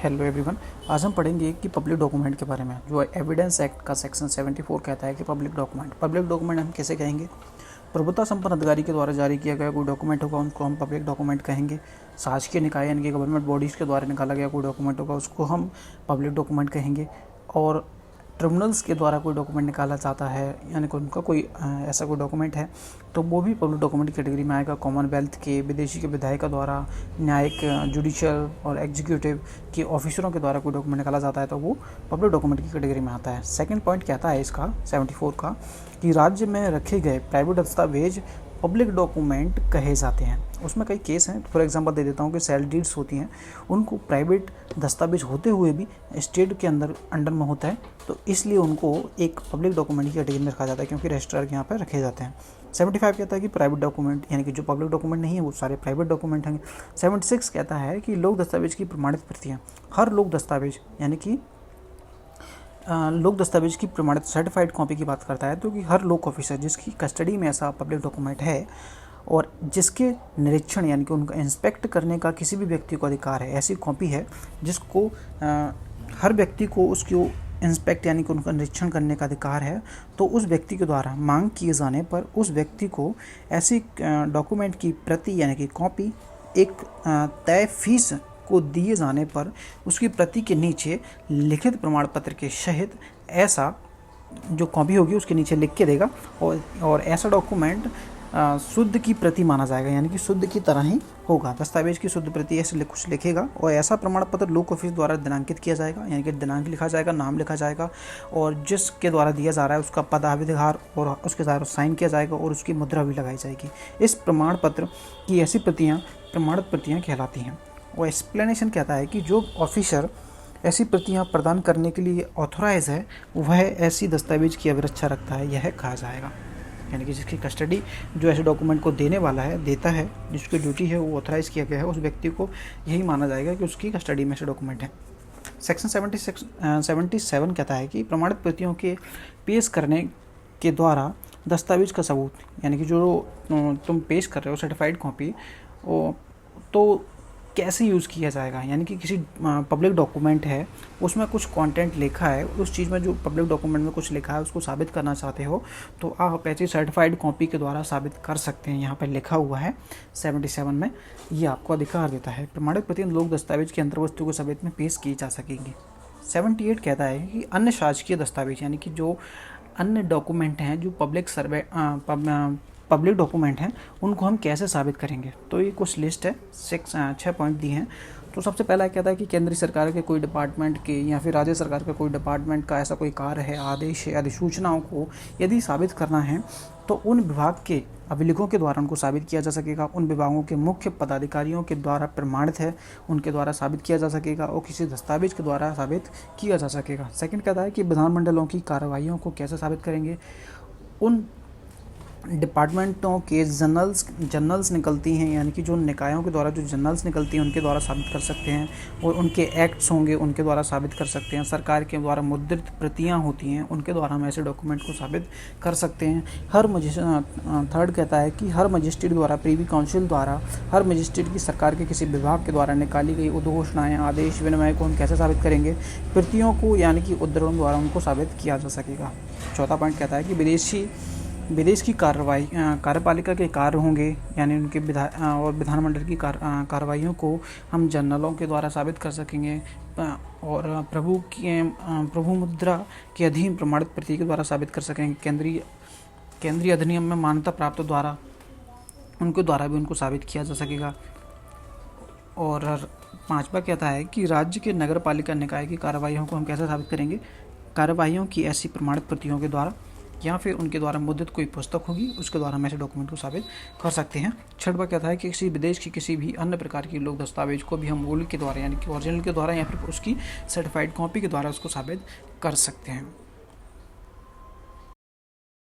Hello everyone. आज हम पढ़ेंगे कि पब्लिक डॉक्यूमेंट के बारे में। जो एविडेंस एक्ट का सेक्शन 74 कहता है कि पब्लिक डॉक्यूमेंट हम कैसे कहेंगे। प्रभुता संपन्न अधिकारी के द्वारा जारी किया गया कोई डॉक्यूमेंट होगा उनको हम पब्लिक डॉक्यूमेंट कहेंगे। शासकीय निकाय यानी कि गवर्नमेंट बॉडीज़ के द्वारा निकाला गया कोई डॉक्यूमेंट होगा उसको हम पब्लिक डॉक्यूमेंट कहेंगे। और ट्रिब्यूनल्स के द्वारा कोई डॉक्यूमेंट निकाला जाता है यानी कि उनका कोई ऐसा कोई डॉक्यूमेंट है तो वो भी पब्लिक डॉक्यूमेंट की कैटेगरी में आएगा। कॉमनवेल्थ के विदेशी के विधायिका द्वारा, न्यायिक, जुडिशियल और एग्जीक्यूटिव के ऑफिसरों के द्वारा कोई डॉक्यूमेंट निकाला जाता है तो वो पब्लिक डॉक्यूमेंट की कैटेगरी में आता है। सेकंड पॉइंट कहता है इसका 74 का कि राज्य में रखे गए प्राइवेट दस्तावेज पब्लिक डॉक्यूमेंट कहे जाते हैं। उसमें कई केस हैं। फॉर एग्जांपल दे देता हूँ कि सेल डीड्स होती हैं, उनको प्राइवेट दस्तावेज होते हुए भी स्टेट के अंडर में होता है तो इसलिए उनको एक पब्लिक डॉक्यूमेंट की कैटेगरी में रखा जाता है क्योंकि रजिस्ट्रार के यहाँ पर रखे जाते हैं। 75 कहता है कि प्राइवेट डॉक्यूमेंट यानी कि जो पब्लिक डॉक्यूमेंट नहीं है वो सारे प्राइवेट डॉक्यूमेंट हैं। 76 कहता है कि लोक दस्तावेज की प्रमाणित प्रतियाँ, हर लोक दस्तावेज यानी कि लोक दस्तावेज की प्रमाणित सर्टिफाइड कॉपी की बात करता है तो कि हर लोक ऑफिसर जिसकी कस्टडी में ऐसा पब्लिक डॉक्यूमेंट है और जिसके निरीक्षण यानी कि उनका इंस्पेक्ट करने का किसी भी व्यक्ति को अधिकार है, ऐसी कॉपी है जिसको हर व्यक्ति को उसको इंस्पेक्ट यानी कि उनका निरीक्षण करने का अधिकार है, तो उस व्यक्ति के द्वारा मांग किए जाने पर उस व्यक्ति को ऐसी डॉक्यूमेंट की प्रति यानी कि कॉपी एक तय फीस को दिए जाने पर उसकी प्रति के नीचे लिखित प्रमाण पत्र के सहित ऐसा जो कॉपी होगी उसके नीचे लिख के देगा और ऐसा डॉक्यूमेंट शुद्ध की प्रति माना जाएगा यानी कि शुद्ध की तरह ही होगा। दस्तावेज की शुद्ध प्रति ऐसे कुछ लिखेगा और ऐसा प्रमाण पत्र लोक ऑफिस द्वारा दिनांकित किया जाएगा यानी कि दिनांक लिखा जाएगा, नाम लिखा जाएगा और जिसके द्वारा दिया जा रहा है उसका पदाधिकार और उसके द्वारा साइन किया जाएगा और उसकी मुद्रा भी लगाई जाएगी। इस प्रमाण पत्र की ऐसी प्रतियाँ प्रमाणित प्रतियाँ कहलाती हैं। और एक्सप्लेनेशन कहता है कि जो ऑफिसर ऐसी प्रतियां प्रदान करने के लिए ऑथोराइज है वह ऐसी दस्तावेज की अभिरक्षा रखता है, यह कहा जाएगा। यानी कि जिसकी कस्टडी जो ऐसे डॉक्यूमेंट को देने वाला है, देता है, जिसकी ड्यूटी है वो ऑथोराइज किया गया है, उस व्यक्ति को यही माना जाएगा कि उसकी कस्टडी में से डॉक्यूमेंट है। सेक्शन 77 कहता है कि प्रमाणित प्रतियों के पेश करने के द्वारा दस्तावेज का सबूत यानी कि जो तुम पेश कर रहे हो सर्टिफाइड कॉपी तो कैसे यूज़ किया जाएगा। यानी कि किसी पब्लिक डॉक्यूमेंट है उसमें कुछ कंटेंट लिखा है, उस चीज़ में जो पब्लिक डॉक्यूमेंट में कुछ लिखा है उसको साबित करना चाहते हो तो आप ऐसी सर्टिफाइड कॉपी के द्वारा साबित कर सकते हैं। यहाँ पर लिखा हुआ है 77 में, ये आपको अधिकार देता है। प्रमाणित प्रतियां लोक दस्तावेज के अंतर्वस्तु को सबित में पेश की जा सकेंगी। 78 कहता है कि अन्य शासकीय दस्तावेज यानी कि जो अन्य डॉक्यूमेंट हैं जो पब्लिक डॉक्यूमेंट हैं उनको हम कैसे साबित करेंगे। तो ये कुछ लिस्ट है, 6 पॉइंट दिए हैं। तो सबसे पहला कहता है कि केंद्रीय सरकार के कोई डिपार्टमेंट के या फिर राज्य सरकार के कोई डिपार्टमेंट का ऐसा कोई कार्य है, आदेश है, अधिसूचनाओं को यदि साबित करना है तो उन विभाग के अभिलेखों के द्वारा उनको साबित किया जा सकेगा। उन विभागों के मुख्य पदाधिकारियों के द्वारा प्रमाणित है उनके द्वारा साबित किया जा सकेगा और किसी दस्तावेज के द्वारा साबित किया जा सकेगा। सेकंड कहता है कि विधानमंडलों की कार्रवाइयों को कैसे साबित करेंगे। उन डिपार्टमेंटों के जर्नल्स निकलती हैं यानी कि जो निकायों के द्वारा जो जर्नल्स निकलती हैं उनके द्वारा साबित कर सकते हैं और उनके एक्ट्स होंगे उनके द्वारा साबित कर सकते हैं। सरकार के द्वारा मुद्रित प्रतियां होती हैं उनके द्वारा हम ऐसे डॉक्यूमेंट को साबित कर सकते हैं। थर्ड कहता है कि हर मजिस्ट्रेट द्वारा प्रीवी काउंसिल द्वारा हर मजिस्ट्रेट की सरकार के किसी विभाग के द्वारा निकाली गई उद्घोषणाएँ, आदेश, विनिमय को हम कैसे साबित करेंगे। प्रतियों को यानी कि उद्धरणों द्वारा उनको साबित किया जा सकेगा। चौथा पॉइंट कहता है कि विदेश की कार्यपालिका के कार्य होंगे यानी उनके और विधानमंडल की कार्रवाइयों को हम जर्नलों के द्वारा साबित कर सकेंगे और प्रभु मुद्रा के अधीन प्रमाणित प्रतीक के द्वारा साबित कर सकेंगे। केंद्रीय अधिनियम में मान्यता प्राप्त द्वारा उनके द्वारा भी उनको साबित किया जा सकेगा। और पांचवा कहता है कि राज्य के नगर पालिका निकाय की कार्रवाइयों को हम कैसे साबित करेंगे। कार्रवाइयों की ऐसी प्रमाणित प्रतियों के द्वारा या फिर उनके द्वारा मुद्रित कोई पुस्तक होगी उसके द्वारा हम ऐसे डॉक्यूमेंट को साबित कर सकते हैं। छठवां कहता है कि किसी विदेश की किसी भी अन्य प्रकार की लोक दस्तावेज को भी हम मूल के द्वारा यानी कि ओरिजिनल के द्वारा या फिर उसकी सर्टिफाइड कॉपी के द्वारा उसको साबित कर सकते हैं।